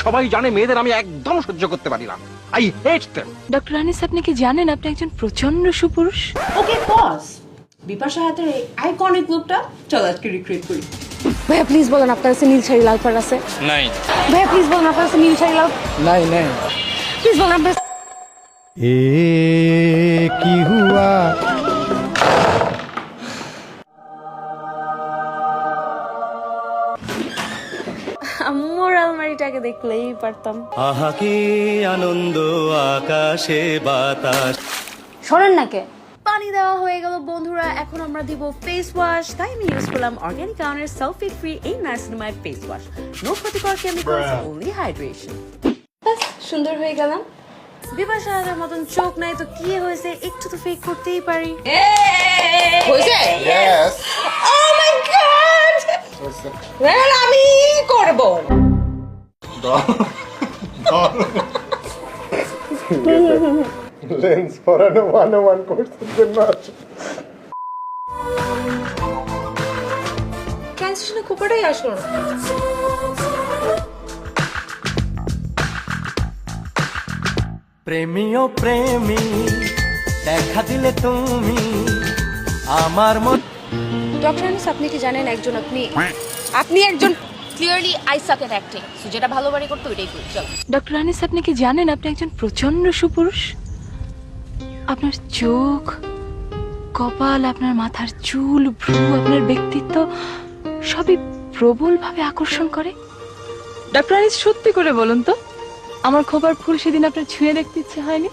সবাই জানে মেয়েদের আমি একদম সহ্য করতে পারি না। I hate them. Doctor Anis, আপনি কি জানেন আপনি একজন প্রচন্ড সুপুরুষ? ওকে পজ, বিপাশা হাতের এই আইকনিক লুকটা চলো আজকে রিক্রিয়েট করি। ভাইয়া প্লিজ বলেন আপনার কাছে নীল শাড়ি লাল পাড় আছে? নাই ভাইয়া প্লিজ বলেন আপনার কাছে নীল শাড়ি লাল, নাই নাই প্লিজ বলেন আপনার ए की हुआ আম্মুর আলমারিটাকে দেখলেই পারতাম। আহা কি আনন্দ আকাশে বাতাস। শোনেন না কে? পানি দেওয়া হয়ে গেল বন্ধুরা, এখন আমরা দিব ফেস ওয়াশ। তাই আমি ইউজ করলাম অর্গানিক কাউনের সালফেট ফ্রি এই নাইসিনামাইড ফেস ওয়াশ। নো ক্ষতিকর কেমিক্যালস, অনলি হাইড্রেশন। সুন্দর হয়ে গেলাম। বিপাশা হাতের মতন চোখ নাই তো কি হয়েছে, একটু তো ফেক করতেই পারি। হয়েছে? ও মাই গড, ওয়েল আমি করব। লেন্স পরানো 101 কোর্সের জন্য আছে। ক্যান্সার কুপাটাই আসলো না। প্রেমী ও প্রেমী দেখা দিলে তুমি আমার মন। ডক্টর আনিস, আপনি কি জানেন আপনি একজন clearly I suck at acting. So যেটা ভালোবাড়ি করতে ওইটাই করি। চলো। ডক্টর আনিস, আপনি কি জানেন আপনি একজন প্রচন্ড সুপুরুষ? আপনার চোখ, কপাল, আপনার মাথার চুল, ভ্রু, আপনার ব্যক্তিত্ব সবই প্রবলভাবে আকর্ষণ করে। ডক্টর আনিস, সত্যি করে বলুন তো, আমার খোপার ফুল সেদিন আপনার ছুঁয়ে দেখতে ইচ্ছে হয়নি?